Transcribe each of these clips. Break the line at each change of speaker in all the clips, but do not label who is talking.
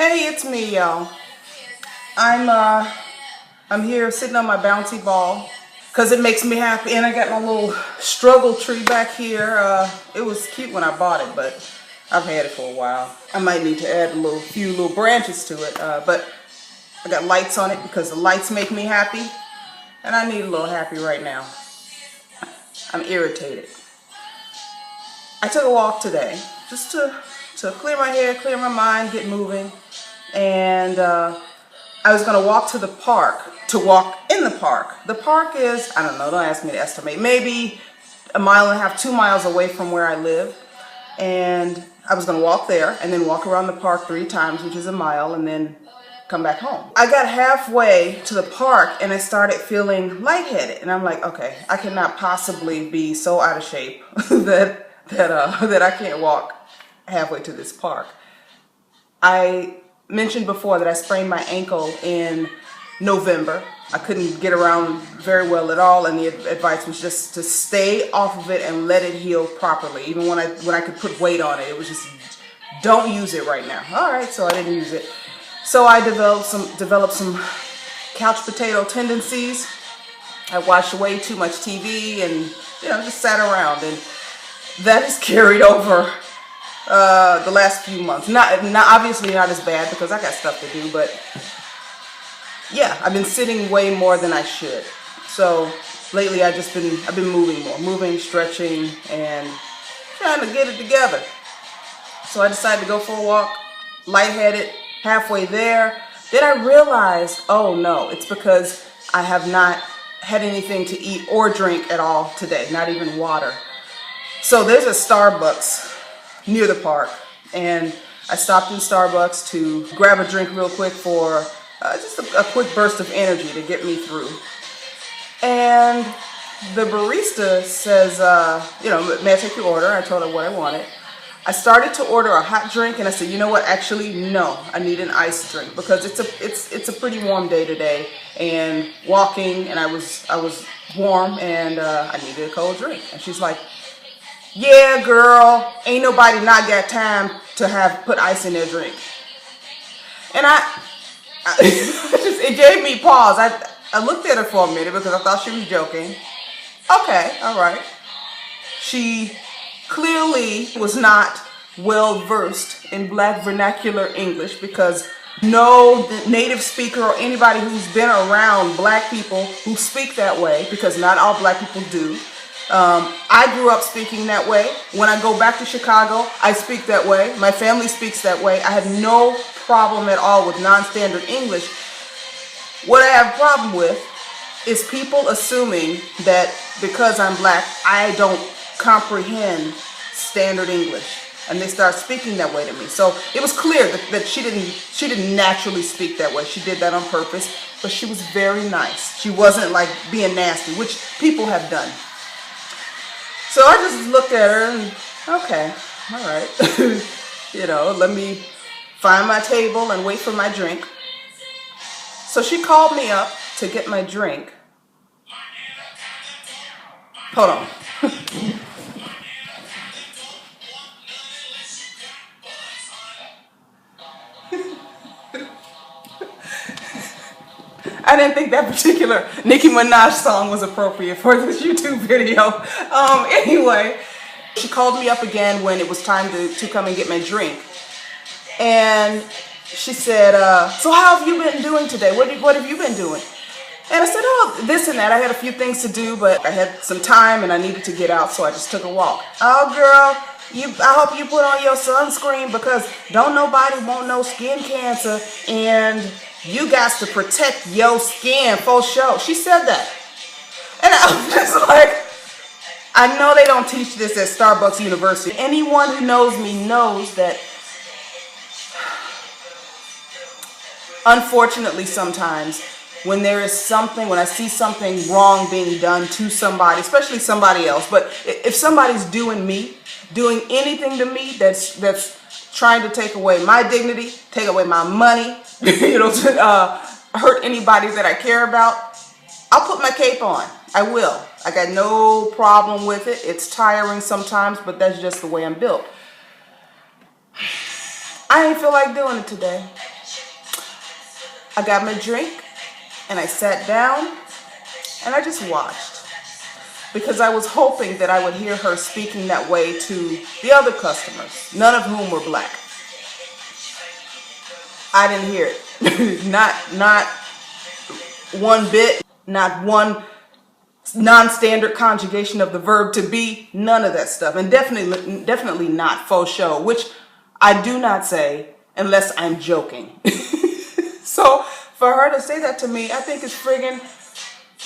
Hey, it's me, y'all. I'm here sitting on my bouncy ball because it makes me happy, and I got my little struggle tree back here. It was cute when I bought it, but I've had it for a while. I might need to add a few little branches to it, but I got lights on it because the lights make me happy, and I need a little happy right now. I'm irritated. I took a walk today just to clear my head, clear my mind, get moving, and I was going to walk to the park, to walk in the park. The park is, I don't know, don't ask me to estimate, maybe a mile and a half, 2 miles away from where I live. And I was going to walk there and then walk around the park 3 times, which is a mile, and then come back home. I got halfway to the park and I started feeling lightheaded. And I'm like, okay, I cannot possibly be so out of shape that I can't walk halfway to this park. I mentioned before that I sprained my ankle in November. I couldn't get around very well at all, and the advice was just to stay off of it and let it heal properly. Even when I could put weight on it, it was just, don't use it right now. All right, so I didn't use it. So I developed some couch potato tendencies. I watched way too much TV and just sat around, and that has carried over the last few months. Not obviously not as bad because I got stuff to do, but yeah, I've been sitting way more than I should. So lately I've been moving more, stretching, and trying to get it together. So I decided to go for a walk, lightheaded, halfway there. Then I realized, oh no, it's because I have not had anything to eat or drink at all today, not even water. So there's a Starbucks near the park, and I stopped in Starbucks to grab a drink real quick for just a quick burst of energy to get me through. And the barista says, may I take your order? I told her what I wanted. I started to order a hot drink, and I said, you know what? Actually, no, I need an iced drink because it's a pretty warm day today, and walking, and I was warm, and I needed a cold drink. And she's like, yeah, girl, ain't nobody not got time to put ice in their drink. And it gave me pause. I looked at her for a minute because I thought she was joking. Okay, all right. She clearly was not well versed in black vernacular English because no native speaker or anybody who's been around black people who speak that way, because not all black people do. I grew up speaking that way. When I go back to Chicago, I speak that way. My family speaks that way. I have no problem at all with non-standard English. What I have a problem with is people assuming that because I'm black, I don't comprehend standard English, and they start speaking that way to me. So it was clear that she didn't naturally speak that way. She did that on purpose, but she was very nice. She wasn't like being nasty, which people have done. So I just looked at her and, okay, all right. Let me find my table and wait for my drink. So she called me up to get my drink. Hold on. I didn't think that particular Nicki Minaj song was appropriate for this YouTube video. Anyway, she called me up again when it was time to come and get my drink. And she said, so how have you been doing today? What have you been doing? And I said, oh, this and that. I had a few things to do, but I had some time and I needed to get out, so I just took a walk. Oh, girl, I hope you put on your sunscreen because don't nobody want no skin cancer, and you got to protect your skin for sure. She said that. And I was just like, I know they don't teach this at Starbucks University. Anyone who knows me knows that, unfortunately, sometimes when I see something wrong being done to somebody, especially somebody else, but if somebody's doing anything to me that's trying to take away my dignity, take away my money, hurt anybody that I care about, I'll put my cape on. I will. I got no problem with it. It's tiring sometimes, but that's just the way I'm built. I ain't feel like doing it today. I got my drink and I sat down and I just watched, because I was hoping that I would hear her speaking that way to the other customers, none of whom were black. I didn't hear it. Not one bit, not one non-standard conjugation of the verb to be, none of that stuff. And definitely not faux show, which I do not say unless I'm joking. So for her to say that to me, I think is friggin'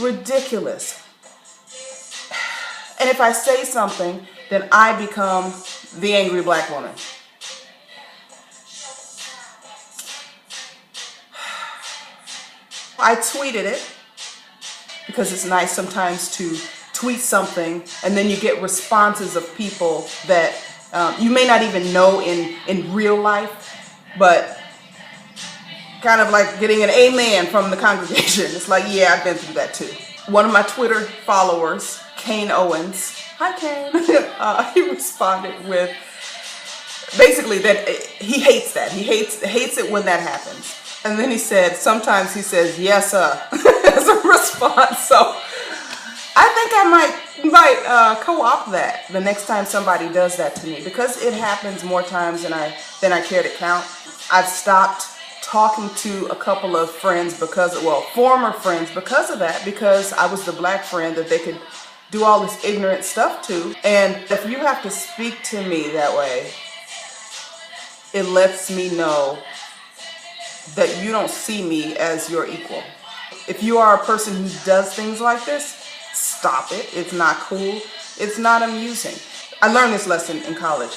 ridiculous. And if I say something, then I become the angry black woman. I tweeted it because it's nice sometimes to tweet something and then you get responses of people that you may not even know in real life, but kind of like getting an amen from the congregation. It's like, yeah, I've been through that too. One of my Twitter followers, Kane Owens, hi Kane, he responded with basically that he hates that. He hates it when that happens. And then he said, sometimes he says, yes, as a response. So I think I might co-opt that the next time somebody does that to me, because it happens more times than I care to count. I've stopped talking to a couple of friends former friends because of that, because I was the black friend that they could do all this ignorant stuff to. And if you have to speak to me that way, it lets me know that you don't see me as your equal. If you are a person who does things like this, stop it. It's not cool. It's not amusing. I learned this lesson in college.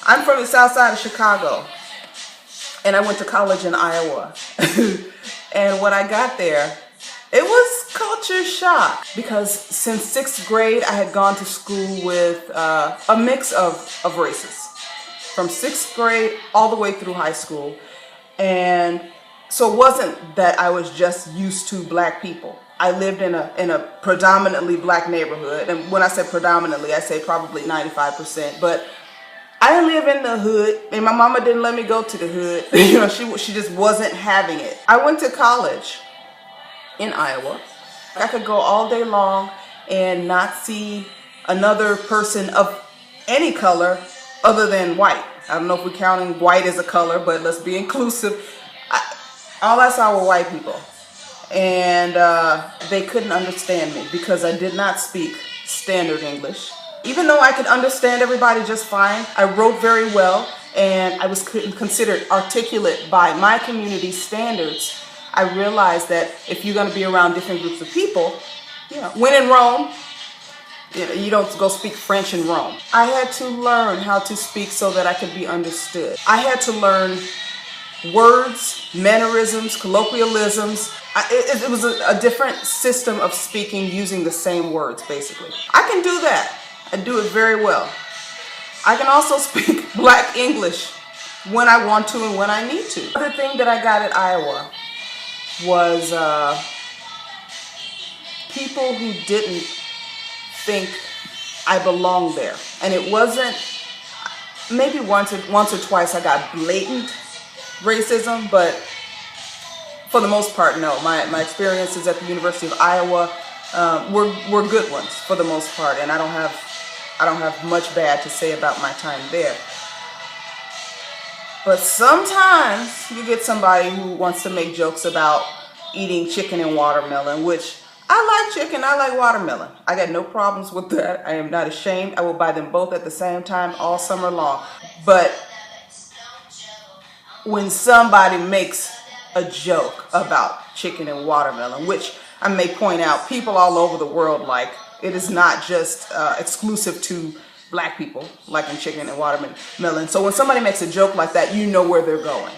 I'm from the south side of Chicago, and I went to college in Iowa. And when I got there, it was culture shock, because since 6th grade, I had gone to school with a mix of races. From 6th grade all the way through high school. And so it wasn't that I was just used to black people. I lived in a predominantly black neighborhood. And when I say predominantly, I say probably 95%. But I live in the hood, and my mama didn't let me go to the hood. You know, she just wasn't having it. I went to college in Iowa. I could go all day long and not see another person of any color other than white. I don't know if we're counting white as a color, but let's be inclusive. All I saw were white people. And they couldn't understand me because I did not speak standard English. Even though I could understand everybody just fine, I wrote very well, and I was considered articulate by my community standards. I realized that if you're going to be around different groups of people, you know, when in Rome, you don't go speak French in Rome. I had to learn how to speak so that I could be understood. I had to learn words, mannerisms, colloquialisms. It was a different system of speaking using the same words, basically. I can do that. I do it very well. I can also speak black English when I want to and when I need to. The other thing that I got at Iowa was people who didn't think I belonged there. And it wasn't, maybe once or twice I got blatant racism, but for the most part, no. My experiences at the University of Iowa were good ones for the most part, and I don't have much bad to say about my time there. But sometimes you get somebody who wants to make jokes about eating chicken and watermelon, which I like chicken, I like watermelon. I got no problems with that. I am not ashamed. I will buy them both at the same time all summer long. But when somebody makes a joke about chicken and watermelon, which I may point out, people all over the world like, it is not just exclusive to black people liking chicken and watermelon. So when somebody makes a joke like that, you know where they're going.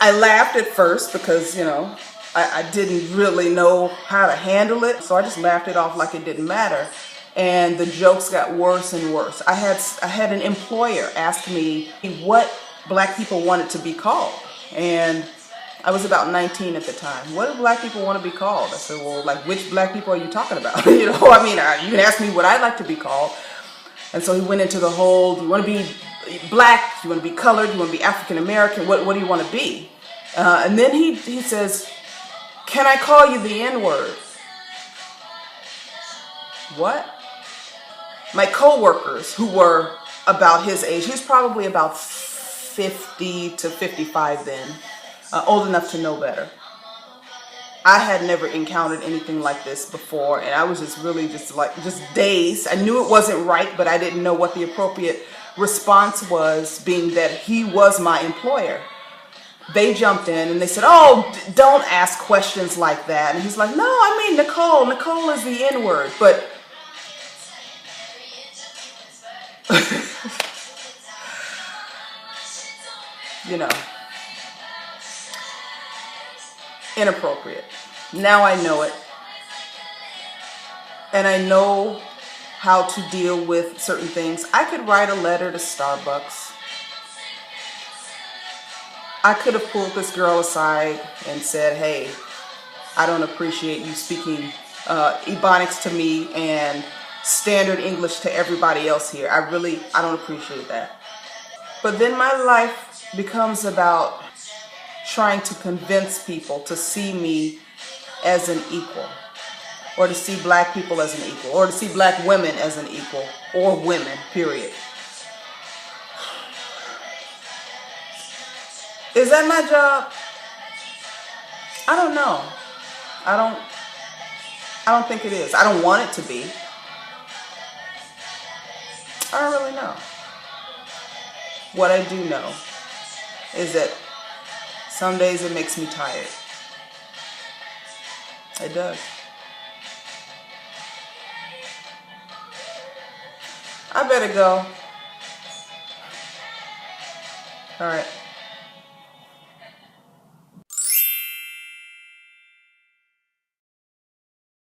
I laughed at first because, you know, I didn't really know how to handle it. So I just laughed it off like it didn't matter. And the jokes got worse and worse. I had an employer ask me what black people wanted to be called. And I was about 19 at the time. What do black people want to be called? I said, well, like, which black people are you talking about? You know, I mean, you can ask me what I'd like to be called. And so he went into the whole, do you want to be black? Do you want to be colored? Do you want to be African American? What do you want to be? And then he says, Can I call you the N-word? What? My coworkers who were about his age, he was probably about 50 to 55 then, old enough to know better. I had never encountered anything like this before, and I was just really just dazed. I knew it wasn't right, but I didn't know what the appropriate response was, being that he was my employer. They jumped in and they said, "Oh, don't ask questions like that." And he's like, "No, I mean Nicole. Nicole is the N-word." But you know, inappropriate. Now I know it. And I know how to deal with certain things. I could write a letter to Starbucks. I could have pulled this girl aside and said, "Hey, I don't appreciate you speaking Ebonics to me and standard English to everybody else here. I don't appreciate that." But then my life becomes about trying to convince people to see me as an equal, or to see black people as an equal, or to see black women as an equal, or women, period. Is that my job? I don't know. I don't think it is. I don't want it to be. I don't really know. What I do know is that some days it makes me tired. It does. I better go. All right.